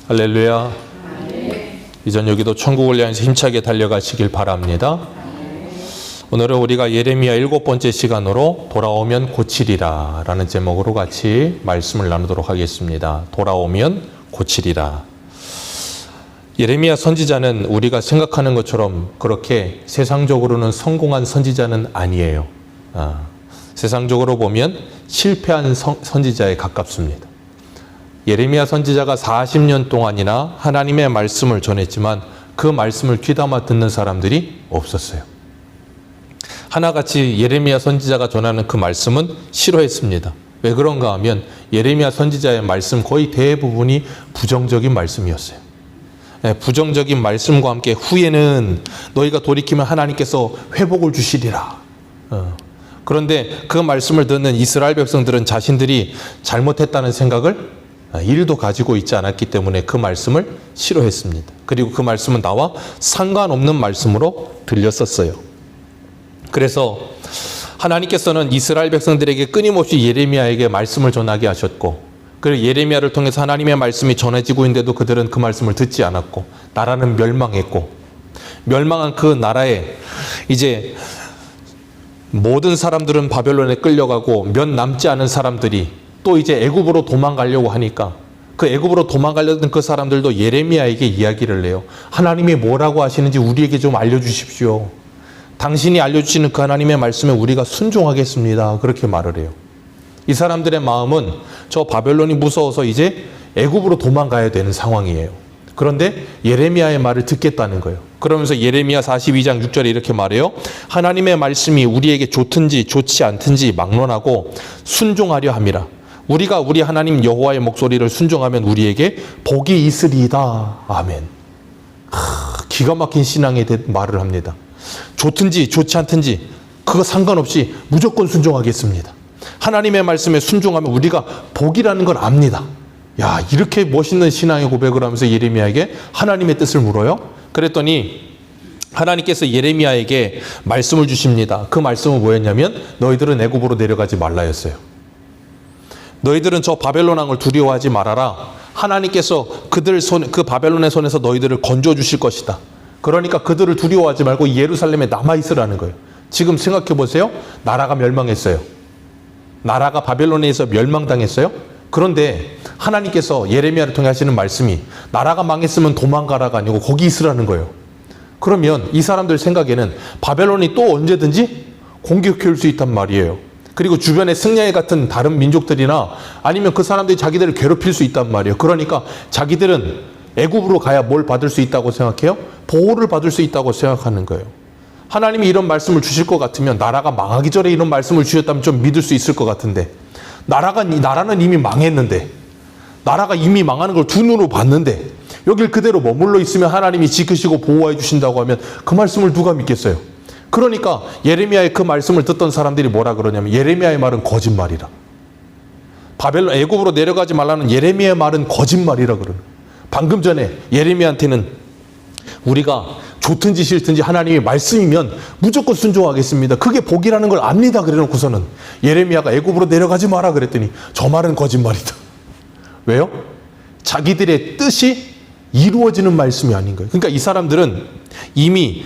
할렐루야. 이전 여기도 천국을 향해서 힘차게 달려가시길 바랍니다. 오늘은 우리가 예레미야 7번째 시간으로 돌아오면 고치리라 라는 제목으로 같이 말씀을 나누도록 하겠습니다. 돌아오면 고치리라. 예레미야 선지자는 우리가 생각하는 것처럼 그렇게 세상적으로는 성공한 선지자는 아니에요. 세상적으로 보면 실패한 선지자에 가깝습니다. 예레미야 선지자가 40년 동안이나 하나님의 말씀을 전했지만 그 말씀을 귀담아 듣는 사람들이 없었어요. 하나같이 예레미야 선지자가 전하는 그 말씀은 싫어했습니다. 왜 그런가 하면 예레미야 선지자의 말씀 거의 대부분이 부정적인 말씀이었어요. 부정적인 말씀과 함께 후에는 너희가 돌이키면 하나님께서 회복을 주시리라. 그런데 그 말씀을 듣는 이스라엘 백성들은 자신들이 잘못했다는 생각을 1도 가지고 있지 않았기 때문에 그 말씀을 싫어했습니다. 그리고 그 말씀은 나와 상관없는 말씀으로 들렸었어요. 그래서 하나님께서는 이스라엘 백성들에게 끊임없이 예레미야에게 말씀을 전하게 하셨고, 그리고 예레미야를 통해서 하나님의 말씀이 전해지고 있는데도 그들은 그 말씀을 듣지 않았고 나라는 멸망했고, 멸망한 그 나라에 이제 모든 사람들은 바벨론에 끌려가고 몇 남지 않은 사람들이 또 이제 애굽으로 도망가려고 하니까 그 애굽으로 도망가려던 그 사람들도 예레미야에게 이야기를 해요. 하나님이 뭐라고 하시는지 우리에게 좀 알려주십시오. 당신이 알려주시는 그 하나님의 말씀에 우리가 순종하겠습니다. 그렇게 말을 해요. 이 사람들의 마음은 저 바벨론이 무서워서 이제 애굽으로 도망가야 되는 상황이에요. 그런데 예레미야의 말을 듣겠다는 거예요. 그러면서 예레미야 42장 6절에 이렇게 말해요. 하나님의 말씀이 우리에게 좋든지 좋지 않든지 막론하고 순종하려 함이라. 우리가 우리 하나님 여호와의 목소리를 순종하면 우리에게 복이 있으리이다. 아멘. 기가 막힌 신앙의 말을 합니다. 좋든지 좋지 않든지 그거 상관없이 무조건 순종하겠습니다. 하나님의 말씀에 순종하면 우리가 복이라는 걸 압니다. 야, 이렇게 멋있는 신앙의 고백을 하면서 예레미야에게 하나님의 뜻을 물어요. 그랬더니 하나님께서 예레미야에게 말씀을 주십니다. 그 말씀은 뭐였냐면 너희들은 애굽으로 내려가지 말라였어요. 너희들은 저 바벨론 왕을 두려워하지 말아라. 하나님께서 그 바벨론의 손에서 너희들을 건져 주실 것이다. 그러니까 그들을 두려워하지 말고 예루살렘에 남아 있으라는 거예요. 지금 생각해 보세요. 나라가 멸망했어요. 나라가 바벨론에 의해서 멸망당했어요. 그런데 하나님께서 예레미야를 통해 하시는 말씀이 나라가 망했으면 도망가라가 아니고 거기 있으라는 거예요. 그러면 이 사람들 생각에는 바벨론이 또 언제든지 공격해 올 수 있단 말이에요. 그리고 주변에 승려의 같은 다른 민족들이나 아니면 그 사람들이 자기들을 괴롭힐 수 있단 말이에요. 그러니까 자기들은 애굽으로 가야 뭘 받을 수 있다고 생각해요? 보호를 받을 수 있다고 생각하는 거예요. 하나님이 이런 말씀을 주실 것 같으면 나라가 망하기 전에 이런 말씀을 주셨다면 좀 믿을 수 있을 것 같은데, 나라는 이미 망했는데, 나라가 이미 망하는 걸 두 눈으로 봤는데 여길 그대로 머물러 있으면 하나님이 지키시고 보호해 주신다고 하면 그 말씀을 누가 믿겠어요? 그러니까 예레미야의 그 말씀을 듣던 사람들이 뭐라 그러냐면 예레미야의 말은 거짓말이라. 바벨론 애굽으로 내려가지 말라는 예레미야의 말은 거짓말이라 그러는. 방금 전에 예레미야한테는 우리가 좋든지 싫든지 하나님의 말씀이면 무조건 순종하겠습니다. 그게 복이라는 걸 압니다. 그래놓고서는 예레미야가 애굽으로 내려가지 마라 그랬더니 저 말은 거짓말이다. 왜요? 자기들의 뜻이 이루어지는 말씀이 아닌 거예요. 그러니까 이 사람들은 이미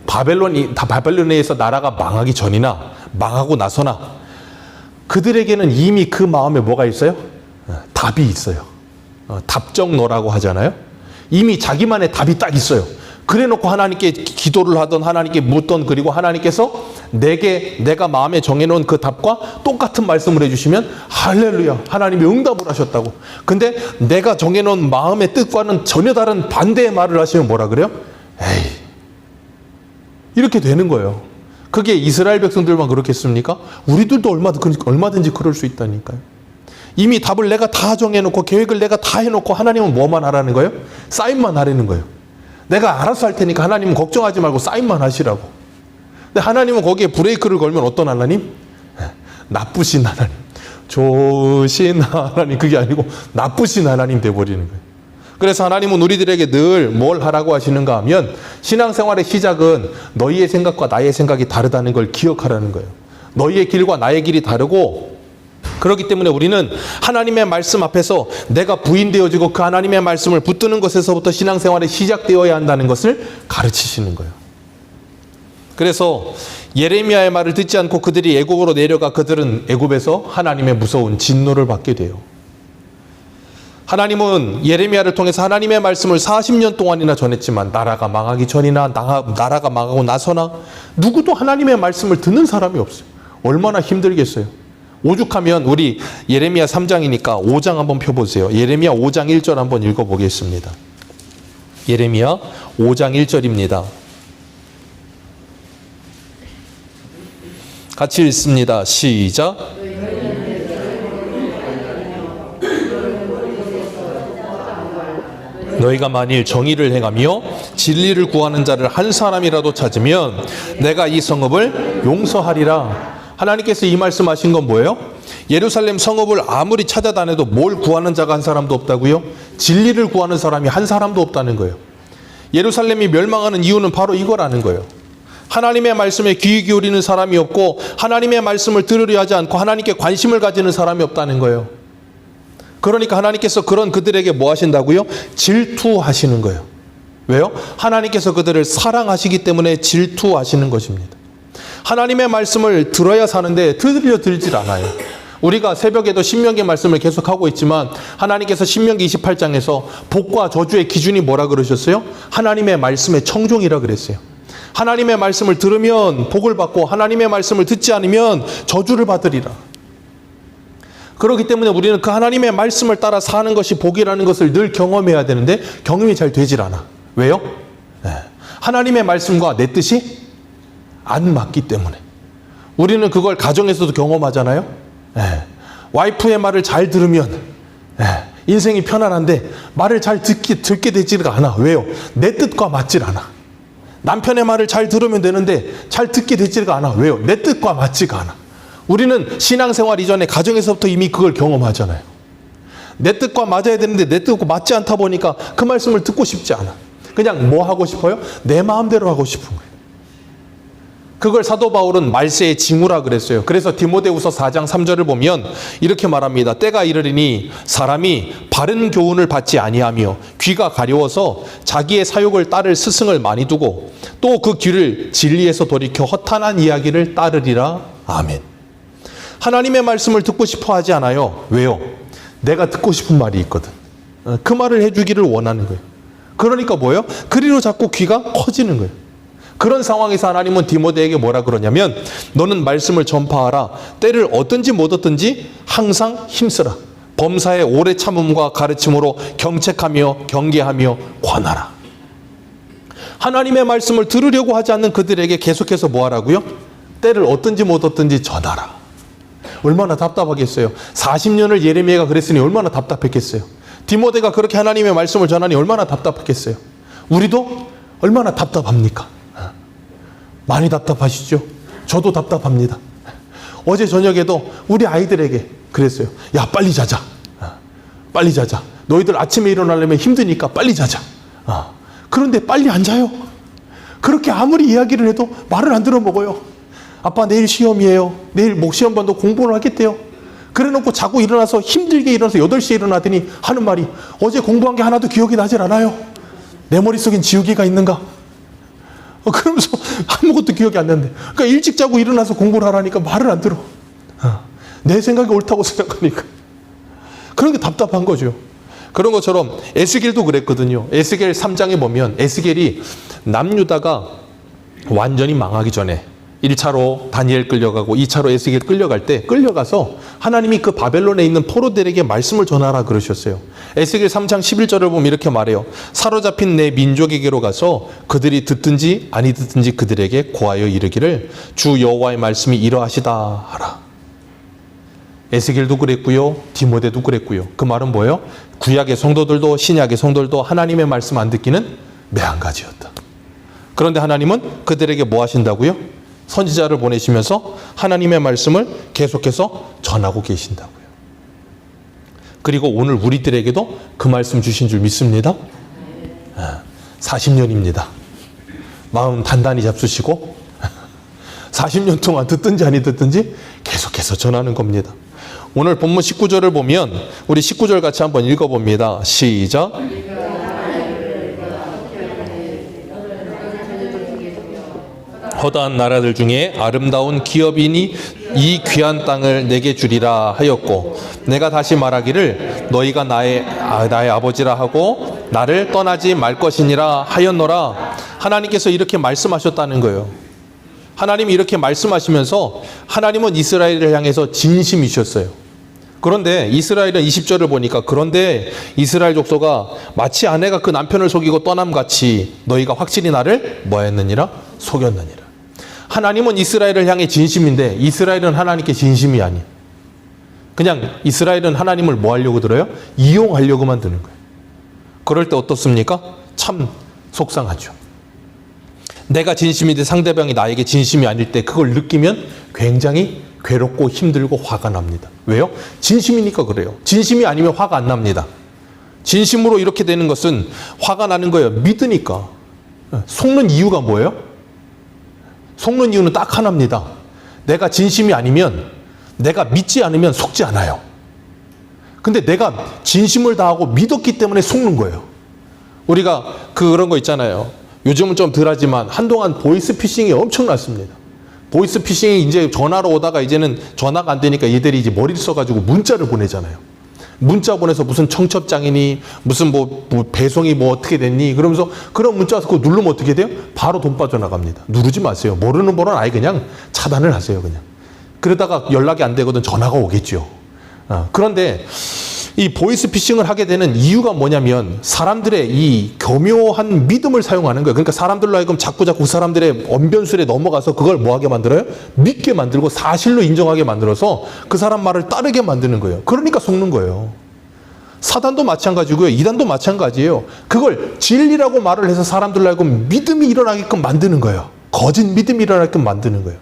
바벨론에 의해서 나라가 망하기 전이나 망하고 나서나 그들에게는 이미 그 마음에 뭐가 있어요? 답이 있어요. 답정너라고 하잖아요. 이미 자기만의 답이 딱 있어요. 그래놓고 하나님께 기도를 하던, 하나님께 묻던, 그리고 하나님께서 내가 마음에 정해놓은 그 답과 똑같은 말씀을 해주시면 할렐루야, 하나님이 응답을 하셨다고. 근데 내가 정해놓은 마음의 뜻과는 전혀 다른 반대의 말을 하시면 뭐라 그래요? 에이, 이렇게 되는 거예요. 그게 이스라엘 백성들만 그렇겠습니까? 우리들도 얼마든지 그럴 수 있다니까요. 이미 답을 내가 다 정해놓고 계획을 내가 다 해놓고 하나님은 뭐만 하라는 거예요? 사인만 하라는 거예요. 내가 알아서 할 테니까 하나님은 걱정하지 말고 사인만 하시라고. 근데 하나님은 거기에 브레이크를 걸면 어떤 하나님? 나쁘신 하나님, 좋으신 하나님, 그게 아니고 나쁘신 하나님 돼버리는 거예요. 그래서 하나님은 우리들에게 늘 뭘 하라고 하시는가 하면 신앙생활의 시작은 너희의 생각과 나의 생각이 다르다는 걸 기억하라는 거예요. 너희의 길과 나의 길이 다르고 그렇기 때문에 우리는 하나님의 말씀 앞에서 내가 부인되어지고 그 하나님의 말씀을 붙드는 것에서부터 신앙생활이 시작되어야 한다는 것을 가르치시는 거예요. 그래서 예레미야의 말을 듣지 않고 그들이 애굽으로 내려가 그들은 애굽에서 하나님의 무서운 진노를 받게 돼요. 하나님은 예레미야를 통해서 하나님의 말씀을 40년 동안이나 전했지만 나라가 망하기 전이나 나라가 망하고 나서나 누구도 하나님의 말씀을 듣는 사람이 없어요. 얼마나 힘들겠어요. 오죽하면 우리 예레미야 3장이니까 5장 한번 펴보세요. 예레미야 5장 1절 한번 읽어보겠습니다. 예레미야 5장 1절입니다. 같이 읽습니다. 시작. 너희가 만일 정의를 행하며 진리를 구하는 자를 한 사람이라도 찾으면 내가 이 성읍을 용서하리라. 하나님께서 이 말씀하신 건 뭐예요? 예루살렘 성읍을 아무리 찾아다녀도 뭘 구하는 자가 한 사람도 없다고요? 진리를 구하는 사람이 한 사람도 없다는 거예요. 예루살렘이 멸망하는 이유는 바로 이거라는 거예요. 하나님의 말씀에 귀 기울이는 사람이 없고 하나님의 말씀을 들으려 하지 않고 하나님께 관심을 가지는 사람이 없다는 거예요. 그러니까 하나님께서 그런 그들에게 뭐 하신다고요? 질투하시는 거예요. 왜요? 하나님께서 그들을 사랑하시기 때문에 질투하시는 것입니다. 하나님의 말씀을 들어야 사는데 들질 않아요. 우리가 새벽에도 신명기 말씀을 계속하고 있지만 하나님께서 신명기 28장에서 복과 저주의 기준이 뭐라 그러셨어요? 하나님의 말씀의 청종이라 그랬어요. 하나님의 말씀을 들으면 복을 받고 하나님의 말씀을 듣지 않으면 저주를 받으리라. 그렇기 때문에 우리는 그 하나님의 말씀을 따라 사는 것이 복이라는 것을 늘 경험해야 되는데 경험이 잘 되질 않아. 왜요? 하나님의 말씀과 내 뜻이 안 맞기 때문에. 우리는 그걸 가정에서도 경험하잖아요. 와이프의 말을 잘 들으면 인생이 편안한데 말을 잘 듣게 되지가 않아. 왜요? 내 뜻과 맞질 않아. 남편의 말을 잘 들으면 되는데 잘 듣게 되지가 않아. 왜요? 내 뜻과 맞지가 않아. 우리는 신앙생활 이전에 가정에서부터 이미 그걸 경험하잖아요. 내 뜻과 맞아야 되는데 내 뜻과 맞지 않다 보니까 그 말씀을 듣고 싶지 않아. 그냥 뭐 하고 싶어요? 내 마음대로 하고 싶은 거예요. 그걸 사도 바울은 말세의 징후라 그랬어요. 그래서 디모데후서 4장 3절을 보면 이렇게 말합니다. 때가 이르리니 사람이 바른 교훈을 받지 아니하며 귀가 가려워서 자기의 사욕을 따를 스승을 많이 두고 또 그 귀를 진리에서 돌이켜 허탄한 이야기를 따르리라. 아멘. 하나님의 말씀을 듣고 싶어 하지 않아요. 왜요? 내가 듣고 싶은 말이 있거든. 그 말을 해주기를 원하는 거예요. 그러니까 뭐예요? 그리로 자꾸 귀가 커지는 거예요. 그런 상황에서 하나님은 디모데에게 뭐라 그러냐면 너는 말씀을 전파하라. 때를 얻든지 못 얻든지 항상 힘쓰라. 범사의 오래 참음과 가르침으로 경책하며 경계하며 권하라. 하나님의 말씀을 들으려고 하지 않는 그들에게 계속해서 뭐 하라고요? 때를 얻든지 못 얻든지 전하라. 얼마나 답답하겠어요. 40년을 예레미야가 그랬으니 얼마나 답답했겠어요. 디모데가 그렇게 하나님의 말씀을 전하니 얼마나 답답했겠어요. 우리도 얼마나 답답합니까? 많이 답답하시죠? 저도 답답합니다. 어제 저녁에도 우리 아이들에게 그랬어요. 야, 빨리 자자. 빨리 자자. 너희들 아침에 일어나려면 힘드니까 빨리 자자. 그런데 빨리 안 자요. 그렇게 아무리 이야기를 해도 말을 안 들어먹어요. 아빠 내일 시험이에요. 내일 시험 반도 공부를 하겠대요. 그래놓고 자고 일어나서 힘들게 일어나서 8시에 일어나더니 하는 말이 어제 공부한 게 하나도 기억이 나질 않아요. 내 머릿속엔 지우개가 있는가? 그러면서 아무것도 기억이 안 나는데. 그러니까 일찍 자고 일어나서 공부를 하라니까 말을 안 들어. 내 생각이 옳다고 생각하니까. 그런 게 답답한 거죠. 그런 것처럼 에스겔도 그랬거든요. 에스겔 3장에 보면 에스겔이 남유다가 완전히 망하기 전에 1차로 다니엘 끌려가고 2차로 에스겔 끌려갈 때 끌려가서 하나님이 그 바벨론에 있는 포로들에게 말씀을 전하라 그러셨어요. 에스겔 3장 11절을 보면 이렇게 말해요. 사로잡힌 내 민족에게로 가서 그들이 듣든지 아니 듣든지 그들에게 고하여 이르기를 주 여호와의 말씀이 이러하시다 하라. 에스겔도 그랬고요. 디모데도 그랬고요. 그 말은 뭐예요? 구약의 성도들도 신약의 성도들도 하나님의 말씀 안 듣기는 매한가지였다. 그런데 하나님은 그들에게 뭐 하신다고요? 선지자를 보내시면서 하나님의 말씀을 계속해서 전하고 계신다고요. 그리고 오늘 우리들에게도 그 말씀 주신 줄 믿습니다. 40년입니다. 마음 단단히 잡수시고 40년 동안 듣든지 아니 듣든지 계속해서 전하는 겁니다. 오늘 본문 19절을 보면 우리 19절 같이 한번 읽어봅니다. 시작. 허다한 나라들 중에 아름다운 기업인이 이 귀한 땅을 내게 주리라 하였고 내가 다시 말하기를 너희가 나의 아버지라 하고 나를 떠나지 말 것이니라 하였노라. 하나님께서 이렇게 말씀하셨다는 거예요. 하나님이 이렇게 말씀하시면서 하나님은 이스라엘을 향해서 진심이셨어요. 그런데 이스라엘은 20절을 보니까 그런데 이스라엘 족속아 마치 아내가 그 남편을 속이고 떠남같이 너희가 확실히 나를 뭐했느니라? 속였느니라. 하나님은 이스라엘을 향해 진심인데 이스라엘은 하나님께 진심이 아니에요. 그냥 이스라엘은 하나님을 뭐 하려고 들어요? 이용하려고만 드는 거예요. 그럴 때 어떻습니까? 참 속상하죠. 내가 진심인데 상대방이 나에게 진심이 아닐 때 그걸 느끼면 굉장히 괴롭고 힘들고 화가 납니다. 왜요? 진심이니까 그래요. 진심이 아니면 화가 안 납니다. 진심으로 이렇게 되는 것은 화가 나는 거예요. 믿으니까. 속는 이유가 뭐예요? 속는 이유는 딱 하나입니다. 내가 진심이 아니면, 내가 믿지 않으면 속지 않아요. 근데 내가 진심을 다하고 믿었기 때문에 속는 거예요. 우리가 그런 거 있잖아요. 요즘은 좀 덜하지만 한동안 보이스피싱이 엄청났습니다. 보이스피싱이 이제 전화로 오다가 이제는 전화가 안 되니까 얘들이 이제 머리를 써가지고 문자를 보내잖아요. 문자 보내서 무슨 청첩장이니 무슨 뭐 배송이 뭐 어떻게 됐니 그러면서 그런 문자 와서 그거 누르면 어떻게 돼요? 바로 돈 빠져나갑니다. 누르지 마세요. 모르는 번호는 아예 그냥 차단을 하세요. 그냥. 그러다가 연락이 안 되거든 전화가 오겠죠. 그런데 이 보이스피싱을 하게 되는 이유가 뭐냐면 사람들의 이 교묘한 믿음을 사용하는 거예요. 그러니까 사람들로 하여금 자꾸 그 사람들의 언변술에 넘어가서 그걸 뭐하게 만들어요? 믿게 만들고 사실로 인정하게 만들어서 그 사람 말을 따르게 만드는 거예요. 그러니까 속는 거예요. 사단도 마찬가지고요. 이단도 마찬가지예요. 그걸 진리라고 말을 해서 사람들로 하여금 믿음이 일어나게끔 만드는 거예요. 거짓 믿음이 일어나게끔 만드는 거예요.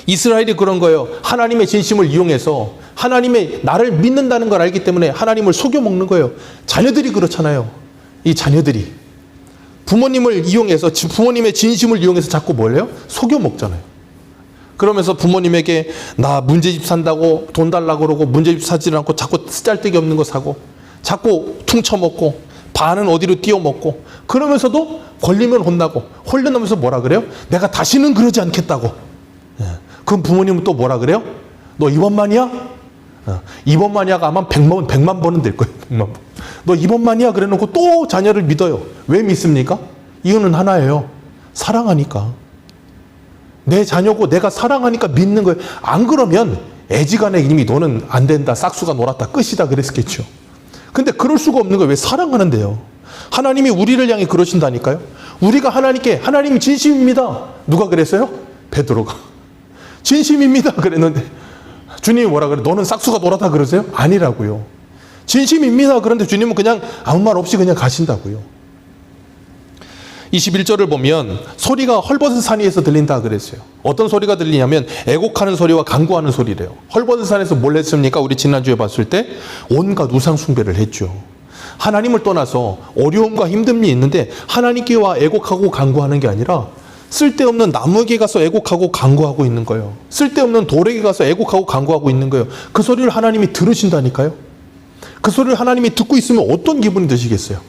이스라엘이 그런 거예요. 하나님의 진심을 이용해서 하나님의 나를 믿는다는 걸 알기 때문에 하나님을 속여먹는 거예요. 자녀들이 그렇잖아요. 이 자녀들이 부모님을 이용해서 부모님의 진심을 이용해서 자꾸 뭘 해요? 속여먹잖아요. 그러면서 부모님에게 나 문제집 산다고 돈 달라고 그러고 문제집 사지 않고 자꾸 쓰잘데기 없는 거 사고 자꾸 퉁쳐먹고 반은 어디로 띄워먹고 그러면서도 걸리면 혼나고 홀려나면서 뭐라 그래요? 내가 다시는 그러지 않겠다고. 그럼 부모님은 또 뭐라 그래요? 너 이번만이야? 이번만이야가 아마 100만 번은 될 거예요. 100만 번. 너 이번만이야 그래 놓고 또 자녀를 믿어요. 왜 믿습니까? 이유는 하나예요. 사랑하니까. 내 자녀고 내가 사랑하니까 믿는 거예요. 안 그러면 애지간해 이미 너는 안 된다. 싹수가 놀았다. 끝이다. 그랬겠죠. 근데 그럴 수가 없는 거예요. 왜 사랑하는데요. 하나님이 우리를 향해 그러신다니까요. 우리가 하나님께 하나님이 진심입니다. 누가 그랬어요? 베드로가. 진심입니다. 그랬는데 주님이 뭐라 그래? 너는 싹수가 놀았다 그러세요? 아니라고요. 진심입니다. 그런데 주님은 그냥 아무 말 없이 그냥 가신다고요. 21절을 보면 소리가 헐벗은 산 위에서 들린다 그랬어요. 어떤 소리가 들리냐면 애곡하는 소리와 간구하는 소리래요. 헐벗은 산에서 뭘 했습니까? 우리 지난주에 봤을 때 온갖 우상 숭배를 했죠. 하나님을 떠나서 어려움과 힘듦이 있는데 하나님께와 애곡하고 간구하는 게 아니라 쓸데없는 나무에게 가서 애곡하고 간구하고 있는 거예요. 쓸데없는 돌에게 가서 애곡하고 간구하고 있는 거예요. 그 소리를 하나님이 들으신다니까요. 그 소리를 하나님이 듣고 있으면 어떤 기분이 드시겠어요?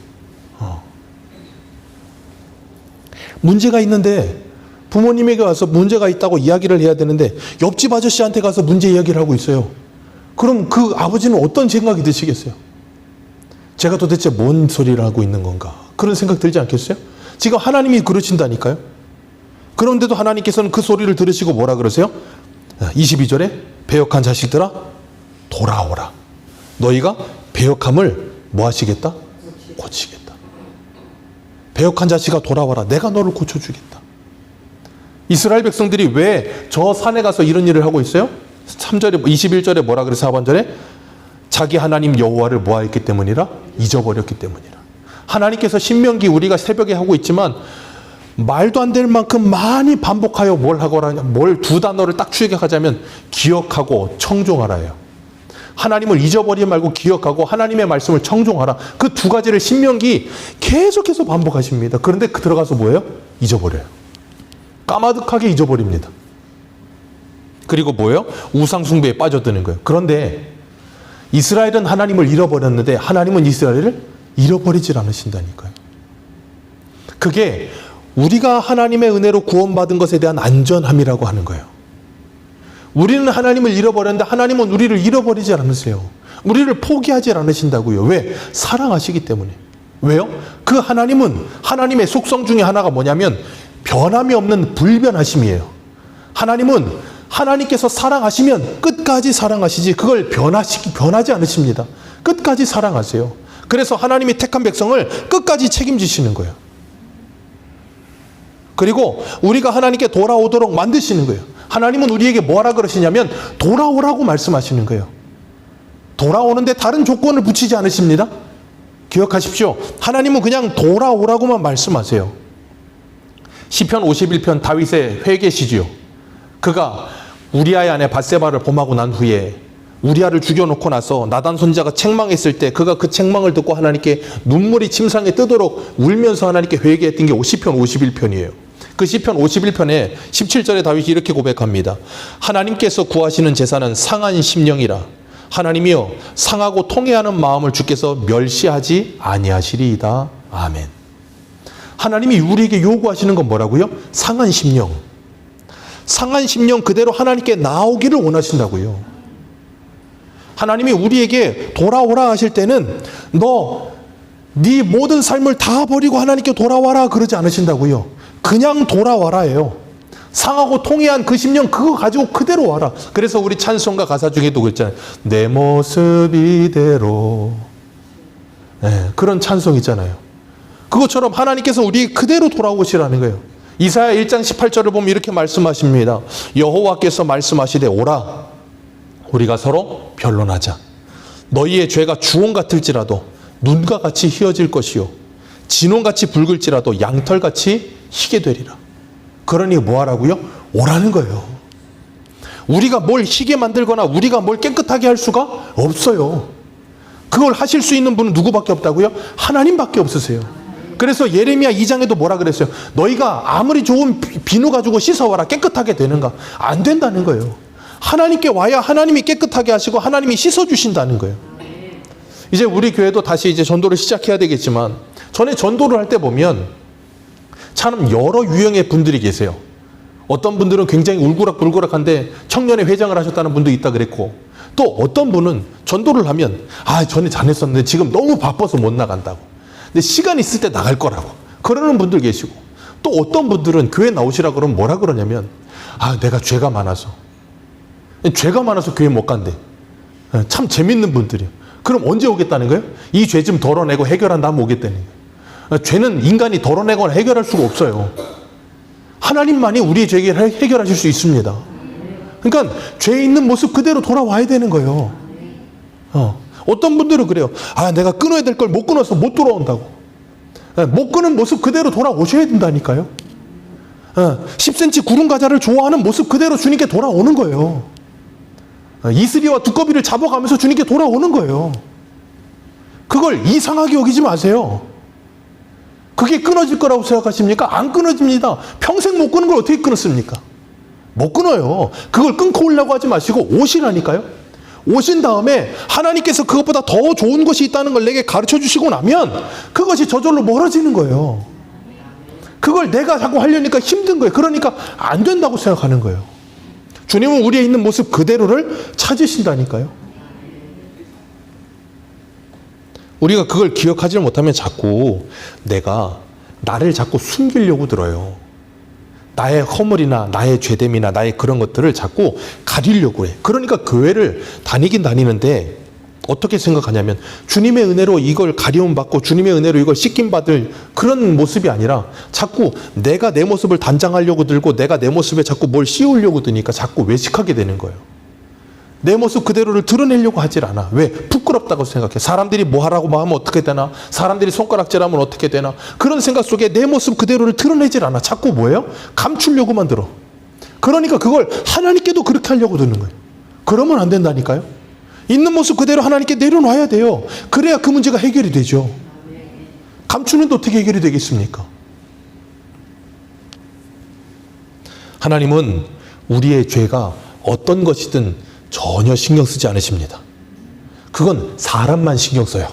문제가 있는데 부모님에게 와서 문제가 있다고 이야기를 해야 되는데 옆집 아저씨한테 가서 문제 이야기를 하고 있어요. 그럼 그 아버지는 어떤 생각이 드시겠어요? 제가 도대체 뭔 소리를 하고 있는 건가? 그런 생각 들지 않겠어요? 지금 하나님이 그러신다니까요. 그런데도 하나님께서는 그 소리를 들으시고 뭐라 그러세요? 22절에 배역한 자식들아 돌아오라. 너희가 배역함을 뭐 하시겠다? 고치겠다. 배역한 자식아 돌아와라. 내가 너를 고쳐주겠다. 이스라엘 백성들이 왜 저 산에 가서 이런 일을 하고 있어요? 3절에 21절에 뭐라 그래서 4번절에 자기 하나님 여호와를 뭐 했기 때문이라? 잊어버렸기 때문이라. 하나님께서 신명기 우리가 새벽에 하고 있지만 말도 안 될 만큼 많이 반복하여 뭘 하거라냐, 뭘 두 단어를 딱 추격하자면 기억하고 청종하라예요. 하나님을 잊어버리지 말고 기억하고 하나님의 말씀을 청종하라. 그 두 가지를 신명기 계속해서 반복하십니다. 그런데 들어가서 뭐예요? 잊어버려요. 까마득하게 잊어버립니다. 그리고 뭐예요? 우상 숭배에 빠져드는 거예요. 그런데 이스라엘은 하나님을 잃어버렸는데 하나님은 이스라엘을 잃어버리질 않으신다니까요. 그게 우리가 하나님의 은혜로 구원받은 것에 대한 안전함이라고 하는 거예요. 우리는 하나님을 잃어버렸는데 하나님은 우리를 잃어버리지 않으세요. 우리를 포기하지 않으신다고요. 왜? 사랑하시기 때문에. 왜요? 그 하나님은 하나님의 속성 중에 하나가 뭐냐면 변함이 없는 불변하심이에요. 하나님은 하나님께서 사랑하시면 끝까지 사랑하시지 그걸 변하지 않으십니다. 끝까지 사랑하세요. 그래서 하나님이 택한 백성을 끝까지 책임지시는 거예요. 그리고 우리가 하나님께 돌아오도록 만드시는 거예요. 하나님은 우리에게 뭐라 그러시냐면 돌아오라고 말씀하시는 거예요. 돌아오는데 다른 조건을 붙이지 않으십니다. 기억하십시오. 하나님은 그냥 돌아오라고만 말씀하세요. 시편 51편 다윗의 회개시지요. 그가 우리아의 아내 밧세바를 범하고 난 후에 우리아를 죽여놓고 나서 나단 선지자가 책망했을 때 그가 그 책망을 듣고 하나님께 눈물이 침상에 뜨도록 울면서 하나님께 회개했던 게 시편 51편이에요. 그 시편 51편에 17절에 다윗이 이렇게 고백합니다. 하나님께서 구하시는 제사는 상한 심령이라. 하나님이여 상하고 통회하는 마음을 주께서 멸시하지 아니하시리이다. 아멘. 하나님이 우리에게 요구하시는 건 뭐라고요? 상한 심령. 상한 심령 그대로 하나님께 나오기를 원하신다고요. 하나님이 우리에게 돌아오라 하실 때는 네 모든 삶을 다 버리고 하나님께 돌아와라 그러지 않으신다고요. 그냥 돌아와라예요. 상하고 통해한 그 심령 그거 가지고 그대로 와라. 그래서 우리 찬송가 가사 중에도 그랬잖아요. 내 모습 이대로. 네, 그런 찬송 있잖아요. 그것처럼 하나님께서 우리 그대로 돌아오시라는 거예요. 이사야 1장 18절을 보면 이렇게 말씀하십니다. 여호와께서 말씀하시되 오라 우리가 서로 변론하자. 너희의 죄가 주홍 같을지라도 눈과 같이 희어질 것이요 진홍같이 붉을지라도 양털같이 희게 되리라. 그러니 뭐하라고요? 오라는 거예요. 우리가 뭘 희게 만들거나 우리가 뭘 깨끗하게 할 수가 없어요. 그걸 하실 수 있는 분은 누구밖에 없다고요? 하나님밖에 없으세요. 그래서 예레미야 2장에도 뭐라 그랬어요? 너희가 아무리 좋은 비누 가지고 씻어와라 깨끗하게 되는가? 안 된다는 거예요. 하나님께 와야 하나님이 깨끗하게 하시고 하나님이 씻어주신다는 거예요. 이제 우리 교회도 다시 이제 전도를 시작해야 되겠지만 전에 전도를 할 때 보면 참 여러 유형의 분들이 계세요. 어떤 분들은 굉장히 울그락불그락한데 청년회 회장을 하셨다는 분도 있다 그랬고 또 어떤 분은 전도를 하면 전에 잘했었는데 지금 너무 바빠서 못 나간다고. 근데 시간 있을 때 나갈 거라고. 그러는 분들 계시고 또 어떤 분들은 교회 나오시라 그러면 뭐라 그러냐면 내가 죄가 많아서 교회 못 간대. 참 재밌는 분들이요. 그럼 언제 오겠다는 거예요? 이 죄 좀 덜어내고 해결한 다음에 오겠다는 거예요. 죄는 인간이 덜어내거나 해결할 수가 없어요. 하나님만이 우리의 죄를 해결하실 수 있습니다. 그러니까 죄 있는 모습 그대로 돌아와야 되는 거예요. 어떤 분들은 그래요. 내가 끊어야 될 걸 못 끊어서 못 돌아온다고. 못 끊은 모습 그대로 돌아오셔야 된다니까요. 10cm 구름 과자를 좋아하는 모습 그대로 주님께 돌아오는 거예요. 이슬이와 두꺼비를 잡아가면서 주님께 돌아오는 거예요. 그걸 이상하게 여기지 마세요. 그게 끊어질 거라고 생각하십니까? 안 끊어집니다. 평생 못 끊은 걸 어떻게 끊었습니까? 못 끊어요. 그걸 끊고 오려고 하지 마시고 오시라니까요. 오신 다음에 하나님께서 그것보다 더 좋은 것이 있다는 걸 내게 가르쳐 주시고 나면 그것이 저절로 멀어지는 거예요. 그걸 내가 자꾸 하려니까 힘든 거예요. 그러니까 안 된다고 생각하는 거예요. 주님은 우리의 있는 모습 그대로를 찾으신다니까요. 우리가 그걸 기억하지 못하면 자꾸 나를 자꾸 숨기려고 들어요. 나의 허물이나 나의 죄됨이나 나의 그런 것들을 자꾸 가리려고 해. 그러니까 교회를 다니긴 다니는데 어떻게 생각하냐면 주님의 은혜로 이걸 가려움 받고 주님의 은혜로 이걸 씻김 받을 그런 모습이 아니라 자꾸 내가 내 모습을 단장하려고 들고 내가 내 모습에 자꾸 뭘 씌우려고 드니까 자꾸 외식하게 되는 거예요. 내 모습 그대로를 드러내려고 하질 않아. 왜? 부끄럽다고 생각해. 사람들이 뭐 하라고 하면 어떻게 되나? 사람들이 손가락질하면 어떻게 되나? 그런 생각 속에 내 모습 그대로를 드러내질 않아. 자꾸 뭐예요? 감추려고만 들어. 그러니까 그걸 하나님께도 그렇게 하려고 드는 거예요. 그러면 안 된다니까요. 있는 모습 그대로 하나님께 내려놔야 돼요. 그래야 그 문제가 해결이 되죠. 감추는데 어떻게 해결이 되겠습니까? 하나님은 우리의 죄가 어떤 것이든 전혀 신경 쓰지 않으십니다. 그건 사람만 신경 써요.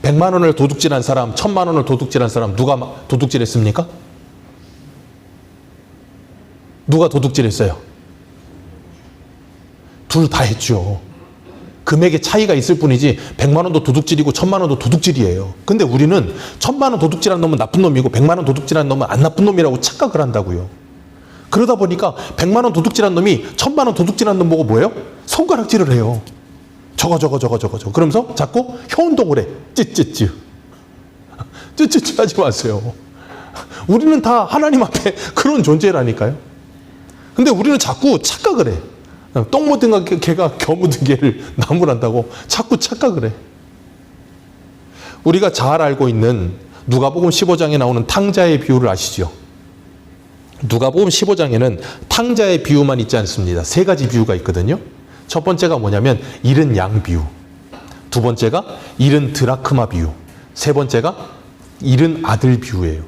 100만 원을 도둑질한 사람, 1000만 원을 도둑질한 사람 누가 도둑질했습니까? 누가 도둑질했어요? 둘 다 했죠. 금액의 차이가 있을 뿐이지 100만 원도 도둑질이고 1000만 원도 도둑질이에요. 근데 우리는 1000만 원 도둑질한 놈은 나쁜 놈이고 100만 원 도둑질한 놈은 안 나쁜 놈이라고 착각을 한다고요. 그러다 보니까 100만 원 도둑질한 놈이 1000만 원 도둑질한 놈 보고 뭐예요? 손가락질을 해요. 저거 그러면서 자꾸 혀운동을 해. 찌찌찌 하지 마세요. 우리는 다 하나님 앞에 그런 존재라니까요. 근데 우리는 자꾸 착각을 해. 똥 묻은 개가 겨 묻은 개를 나무란다고 자꾸 착각을 해. 우리가 잘 알고 있는 누가복음 15장에 나오는 탕자의 비유를 아시죠? 누가복음 15장에는 탕자의 비유만 있지 않습니다. 3가지 비유가 있거든요. 첫 번째가 뭐냐면 잃은 양 비유, 두 번째가 잃은 드라크마 비유, 세 번째가 잃은 아들 비유예요.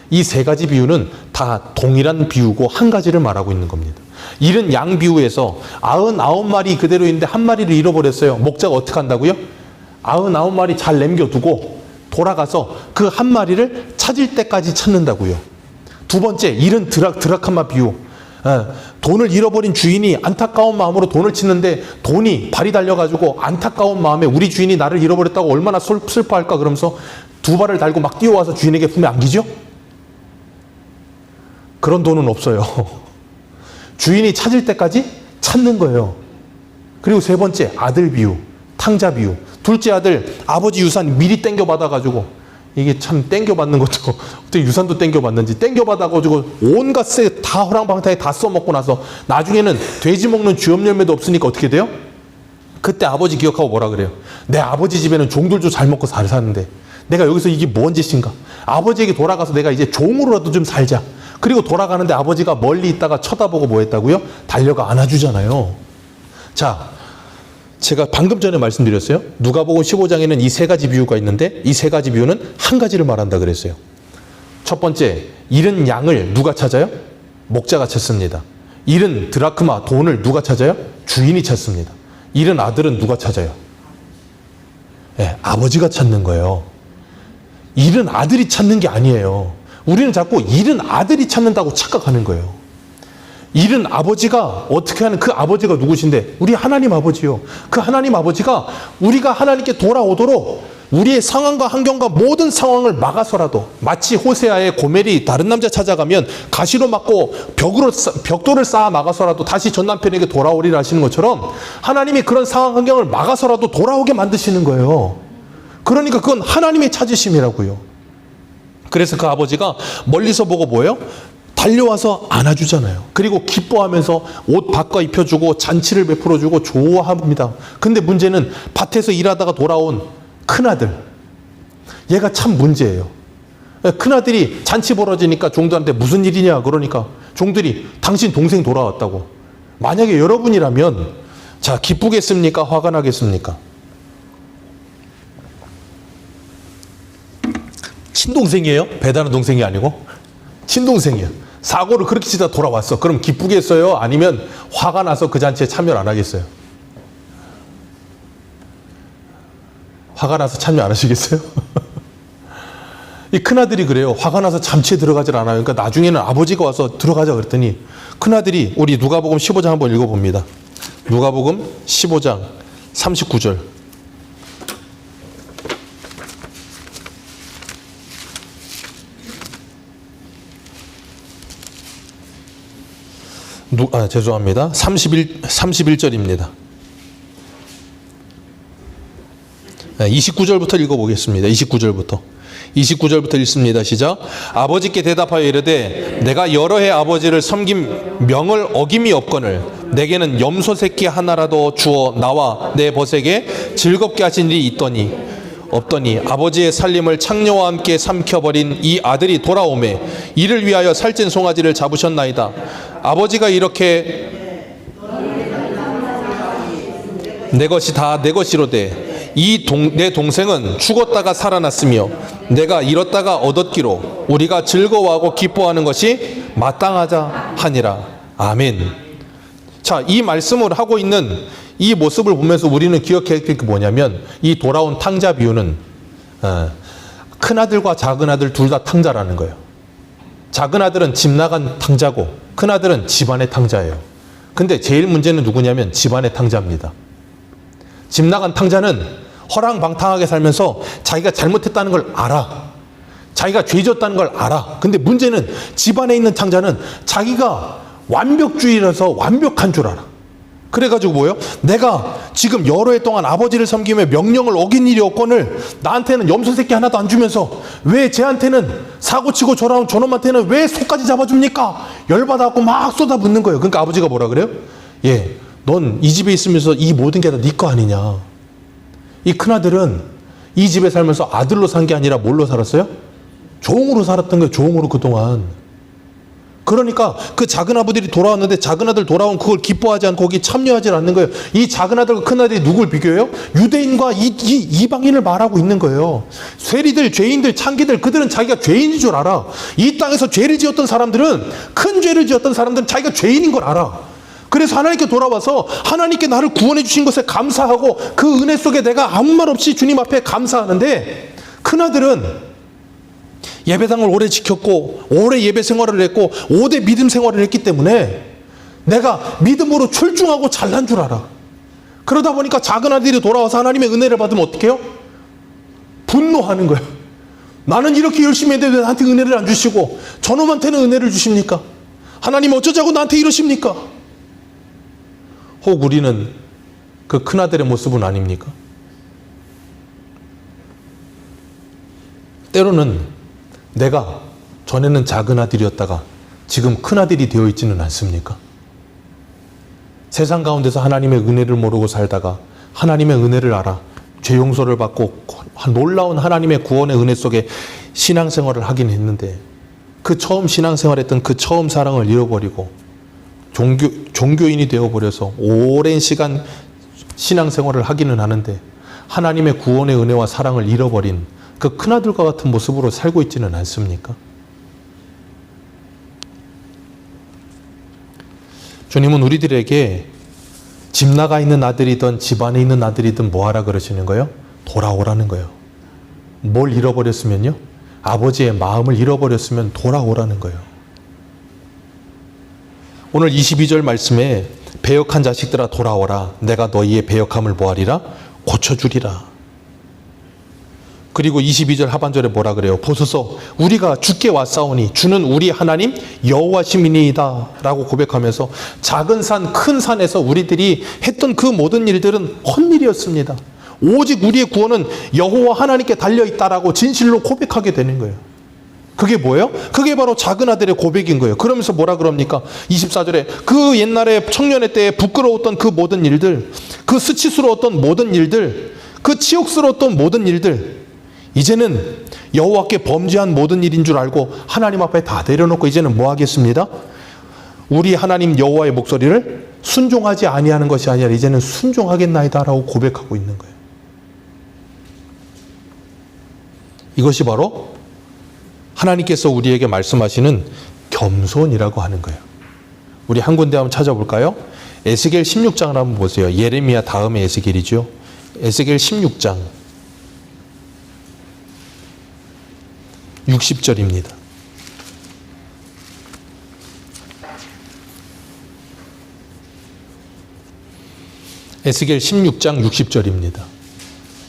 이 3가지 비유는 다 동일한 비유고 한 가지를 말하고 있는 겁니다. 잃은 양 비유에서 99마리 그대로 있는데 한 마리를 잃어버렸어요. 목자가 어떻게 한다고요? 99마리 잘 남겨두고 돌아가서 그 한 마리를 찾을 때까지 찾는다고요. 두 번째, 잃은 드라크마 비유. 돈을 잃어버린 주인이 안타까운 마음으로 돈을 치는데 돈이 발이 달려가지고 안타까운 마음에 우리 주인이 나를 잃어버렸다고 얼마나 슬퍼할까 그러면서 2발을 달고 막 뛰어와서 주인에게 품에 안기죠? 그런 돈은 없어요. 주인이 찾을 때까지 찾는 거예요. 그리고 세 번째, 아들 비유, 탕자 비유. 둘째 아들 아버지 유산 미리 땡겨받아가지고, 이게 참 땡겨받는 것도 어떻게 유산도 땡겨받는지, 땡겨받아가지고 온갖 세 다 허랑방탕에 다 써먹고 나서 나중에는 돼지 먹는 쥐업 열매도 없으니까 어떻게 돼요? 그때 아버지 기억하고 뭐라 그래요? 내 아버지 집에는 종들도 잘 먹고 잘 사는데 내가 여기서 이게 뭔 짓인가? 아버지에게 돌아가서 내가 이제 종으로라도 좀 살자. 그리고 돌아가는데 아버지가 멀리 있다가 쳐다보고 뭐 했다고요? 달려가 안아주잖아요. 자, 제가 방금 전에 말씀드렸어요. 누가복음 15장에는 이 3가지 비유가 있는데 이 3가지 비유는 한 가지를 말한다 그랬어요. 첫 번째, 잃은 양을 누가 찾아요? 목자가 찾습니다. 잃은 드라크마, 돈을 누가 찾아요? 주인이 찾습니다. 잃은 아들은 누가 찾아요? 네, 아버지가 찾는 거예요. 잃은 아들이 찾는 게 아니에요. 우리는 자꾸 잃은 아들이 찾는다고 착각하는 거예요. 잃은 아버지가 어떻게 하는, 그 아버지가 누구신데? 우리 하나님 아버지요. 그 하나님 아버지가 우리가 하나님께 돌아오도록 우리의 상황과 환경과 모든 상황을 막아서라도, 마치 호세아의 고멜이 다른 남자 찾아가면 가시로 막고 벽돌을 쌓아 막아서라도 다시 전 남편에게 돌아오리라 하시는 것처럼 하나님이 그런 상황 환경을 막아서라도 돌아오게 만드시는 거예요. 그러니까 그건 하나님의 찾으심이라고요. 그래서 그 아버지가 멀리서 보고 뭐예요? 달려와서 안아주잖아요. 그리고 기뻐하면서 옷 바꿔 입혀주고 잔치를 베풀어주고 좋아합니다. 근데 문제는 밭에서 일하다가 돌아온 큰아들, 얘가 참 문제예요. 큰아들이 잔치 벌어지니까 종들한테 무슨 일이냐 그러니까 종들이 당신 동생 돌아왔다고. 만약에 여러분이라면 자, 기쁘겠습니까? 화가 나겠습니까? 친동생이에요? 배다른 동생이 아니고 친동생이에요. 사고를 그렇게 치다 돌아왔어. 그럼 기쁘겠어요? 아니면 화가 나서 그 잔치에 참여를 안 하겠어요? 화가 나서 참여 안 하시겠어요? 이 큰아들이 그래요. 화가 나서 잔치에 들어가질 않아요. 그러니까 나중에는 아버지가 와서 들어가자 그랬더니 큰아들이, 우리 누가복음 15장 한번 읽어봅니다. 누가복음 15장 39절. 죄송합니다. 31절입니다. 29절부터 읽어보겠습니다. 29절부터 읽습니다. 시작. 아버지께 대답하여 이르되 내가 여러 해 아버지를 섬긴 명을 어김이 없거늘 내게는 염소 새끼 하나라도 주어 나와 내 벗에게 즐겁게 하신 일이 없더니 아버지의 살림을 창녀와 함께 삼켜버린 이 아들이 돌아오매 이를 위하여 살찐 송아지를 잡으셨나이다. 아버지가 이렇게 내 것이 다 내 것이로되 내 동생은 죽었다가 살아났으며 내가 잃었다가 얻었기로 우리가 즐거워하고 기뻐하는 것이 마땅하자 하니라. 아멘. 자, 이 말씀을 하고 있는 이 모습을 보면서 우리는 기억해야 될 게 뭐냐면 이 돌아온 탕자 비유는 큰아들과 작은아들 둘 다 탕자라는 거예요. 작은아들은 집 나간 탕자고 큰아들은 집안의 탕자예요. 근데 제일 문제는 누구냐면 집안의 탕자입니다. 집 나간 탕자는 허랑방탕하게 살면서 자기가 잘못했다는 걸 알아. 자기가 죄졌다는 걸 알아. 근데 문제는 집안에 있는 탕자는 자기가 완벽주의라서 완벽한 줄 알아. 그래가지고 뭐예요? 내가 지금 여러 해 동안 아버지를 섬기며 명령을 어긴 일이 없거늘 나한테는 염소 새끼 하나도 안 주면서 왜 쟤한테는 사고치고 저러는 저놈한테는 왜 소까지 잡아줍니까? 열받아갖고 막 쏟아붓는 거예요. 그러니까 아버지가 뭐라 그래요? 예, 넌 이 집에 있으면서 이 모든 게 다 네 거 아니냐. 이 큰아들은 이 집에 살면서 아들로 산 게 아니라 뭘로 살았어요? 종으로 살았던 거예요. 종으로 그동안. 그러니까 그 작은 아버들이 돌아왔는데 작은 아들 돌아온 그걸 기뻐하지 않고 거기 참여하지 않는 거예요. 이 작은 아들과 큰 아들이 누굴 비교해요? 유대인과 이방인을 말하고 있는 거예요. 쇠리들, 죄인들, 창기들, 그들은 자기가 죄인인 줄 알아. 이 땅에서 죄를 지었던 사람들은, 큰 죄를 지었던 사람들은 자기가 죄인인 걸 알아. 그래서 하나님께 돌아와서 하나님께 나를 구원해 주신 것에 감사하고 그 은혜 속에 내가 아무 말 없이 주님 앞에 감사하는데, 큰 아들은 예배당을 오래 지켰고 오래 예배 생활을 했고 오래 믿음 생활을 했기 때문에 내가 믿음으로 출중하고 잘난 줄 알아. 그러다 보니까 작은 아들이 돌아와서 하나님의 은혜를 받으면 어떻게 해요? 분노하는 거예요. 나는 이렇게 열심히 했는데 왜 나한테 은혜를 안 주시고 저놈한테는 은혜를 주십니까? 하나님 어쩌자고 나한테 이러십니까? 혹 우리는 그 큰아들의 모습은 아닙니까? 때로는 내가 전에는 작은 아들이었다가 지금 큰 아들이 되어 있지는 않습니까? 세상 가운데서 하나님의 은혜를 모르고 살다가 하나님의 은혜를 알아 죄 용서를 받고 놀라운 하나님의 구원의 은혜 속에 신앙생활을 하긴 했는데 그 처음 신앙생활했던 그 처음 사랑을 잃어버리고 종교인이 되어버려서 오랜 시간 신앙생활을 하기는 하는데 하나님의 구원의 은혜와 사랑을 잃어버린 그 큰아들과 같은 모습으로 살고 있지는 않습니까? 주님은 우리들에게 집 나가 있는 아들이든 집 안에 있는 아들이든 뭐 하라 그러시는 거예요? 돌아오라는 거예요. 뭘 잃어버렸으면요? 아버지의 마음을 잃어버렸으면 돌아오라는 거예요. 오늘 22절 말씀에 배역한 자식들아 돌아오라. 내가 너희의 배역함을 뭐하리라? 고쳐주리라. 그리고 22절 하반절에 뭐라 그래요? 보소서 우리가 주께 왔사오니 주는 우리 하나님 여호와시니이다 라고 고백하면서 작은 산 큰 산에서 우리들이 했던 그 모든 일들은 헛일이었습니다. 오직 우리의 구원은 여호와 하나님께 달려있다라고 진실로 고백하게 되는 거예요. 그게 뭐예요? 그게 바로 작은 아들의 고백인 거예요. 그러면서 뭐라 그럽니까? 24절에 그 옛날에 청년의 때에 부끄러웠던 그 모든 일들, 그 수치스러웠던 모든 일들, 그 치욕스러웠던 모든 일들, 이제는 여호와께 범죄한 모든 일인 줄 알고 하나님 앞에 다 내려놓고 이제는 뭐 하겠습니다? 우리 하나님 여호와의 목소리를 순종하지 아니하는 것이 아니라 이제는 순종하겠나이다라고 고백하고 있는 거예요. 이것이 바로 하나님께서 우리에게 말씀하시는 겸손이라고 하는 거예요. 우리 한 군데 한번 찾아볼까요? 에스겔 16장을 한번 보세요. 예레미야 다음에 에스겔이죠. 에스겔 16장 60절입니다. 에스겔 16장 60절입니다.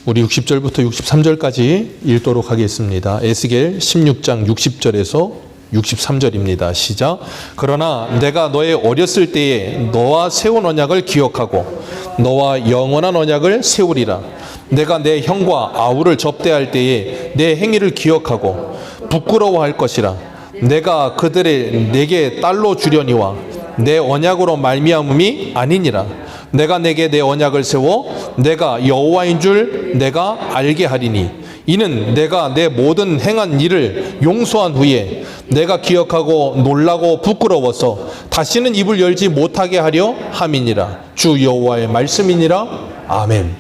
우리 60절부터 63절까지 읽도록 하겠습니다. 에스겔 16장 60절에서 63절입니다. 시작. 그러나 내가 너의 어렸을 때에 너와 세운 언약을 기억하고 너와 영원한 언약을 세우리라. 내가 내 형과 아우를 접대할 때에 내 행위를 기억하고 부끄러워할 것이라. 내가 그들을 내게 딸로 주려니와 내 언약으로 말미암음이 아니니라. 내가 내게 내 언약을 세워 내가 여호와인 줄 내가 알게 하리니 이는 내가 내 모든 행한 일을 용서한 후에 내가 기억하고 놀라고 부끄러워서 다시는 입을 열지 못하게 하려 함이니라. 주 여호와의 말씀이니라. 아멘.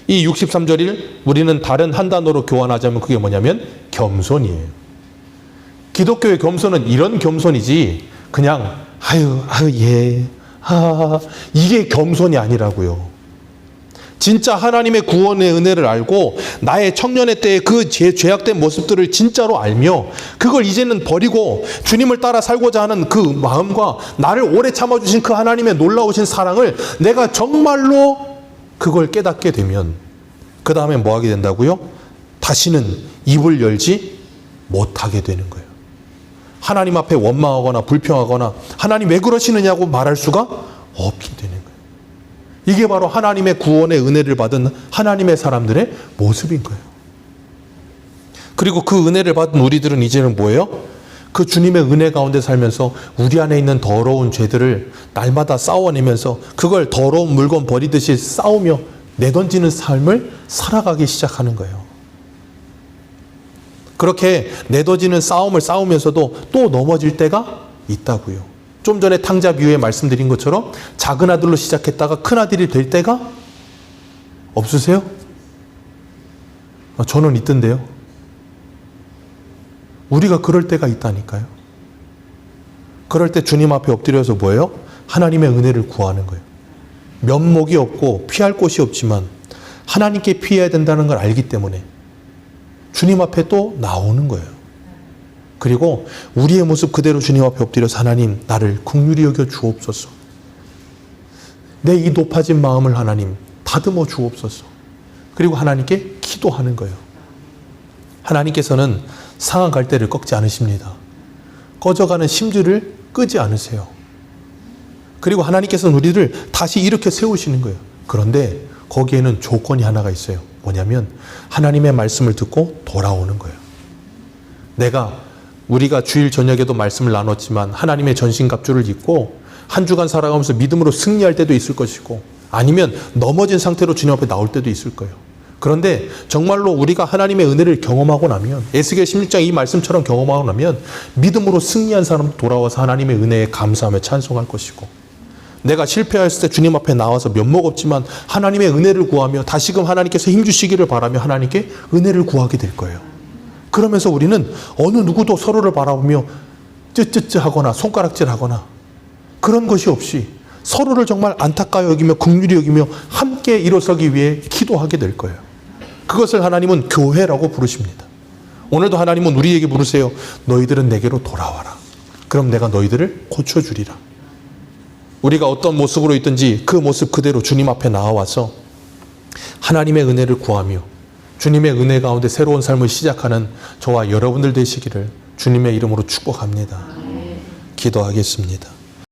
이 63절을 우리는 다른 한 단어로 교환하자면 그게 뭐냐면 겸손이에요. 기독교의 겸손은 이런 겸손이지 그냥 아유 예 이게 겸손이 아니라고요. 진짜 하나님의 구원의 은혜를 알고 나의 청년의 때의 그 죄악된 모습들을 진짜로 알며 그걸 이제는 버리고 주님을 따라 살고자 하는 그 마음과 나를 오래 참아주신 그 하나님의 놀라우신 사랑을 내가 정말로 그걸 깨닫게 되면 그 다음에 뭐 하게 된다고요? 다시는 입을 열지 못하게 되는 거예요. 하나님 앞에 원망하거나 불평하거나 하나님 왜 그러시느냐고 말할 수가 없게 되는 거예요. 이게 바로 하나님의 구원의 은혜를 받은 하나님의 사람들의 모습인 거예요. 그리고 그 은혜를 받은 우리들은 이제는 뭐예요? 그 주님의 은혜 가운데 살면서 우리 안에 있는 더러운 죄들을 날마다 싸워내면서 그걸 더러운 물건 버리듯이 싸우며 내던지는 삶을 살아가기 시작하는 거예요. 그렇게 내던지는 싸움을 싸우면서도 또 넘어질 때가 있다고요. 좀 전에 탕자 비유에 말씀드린 것처럼 작은 아들로 시작했다가 큰 아들이 될 때가 없으세요? 저는 있던데요. 우리가 그럴 때가 있다니까요. 그럴 때 주님 앞에 엎드려서 뭐예요? 하나님의 은혜를 구하는 거예요. 면목이 없고 피할 곳이 없지만 하나님께 피해야 된다는 걸 알기 때문에 주님 앞에 또 나오는 거예요. 그리고 우리의 모습 그대로 주님 앞에 엎드려서 하나님 나를 긍휼히 여겨 주옵소서. 내 이 높아진 마음을 하나님 다듬어 주옵소서. 그리고 하나님께 기도하는 거예요. 하나님께서는 상한 갈대를 꺾지 않으십니다. 꺼져가는 심지를 끄지 않으세요. 그리고 하나님께서는 우리를 다시 일으켜 세우시는 거예요. 그런데 거기에는 조건이 하나가 있어요. 뭐냐면 하나님의 말씀을 듣고 돌아오는 거예요. 우리가 주일 저녁에도 말씀을 나눴지만 하나님의 전신갑주를 입고 한 주간 살아가면서 믿음으로 승리할 때도 있을 것이고 아니면 넘어진 상태로 주님 앞에 나올 때도 있을 거예요. 그런데 정말로 우리가 하나님의 은혜를 경험하고 나면 에스겔 16장 이 말씀처럼 경험하고 나면 믿음으로 승리한 사람 돌아와서 하나님의 은혜에 감사하며 찬송할 것이고 내가 실패했을 때 주님 앞에 나와서 면목 없지만 하나님의 은혜를 구하며 다시금 하나님께서 힘주시기를 바라며 하나님께 은혜를 구하게 될 거예요. 그러면서 우리는 어느 누구도 서로를 바라보며 쯔쯔쯔 하거나 손가락질 하거나 그런 것이 없이 서로를 정말 안타까워 여기며 긍휼히 여기며 함께 일어서기 위해 기도하게 될 거예요. 그것을 하나님은 교회라고 부르십니다. 오늘도 하나님은 우리에게 부르세요. 너희들은 내게로 돌아와라. 그럼 내가 너희들을 고쳐주리라. 우리가 어떤 모습으로 있든지 그 모습 그대로 주님 앞에 나와서 하나님의 은혜를 구하며 주님의 은혜 가운데 새로운 삶을 시작하는 저와 여러분들 되시기를 주님의 이름으로 축복합니다. 기도하겠습니다.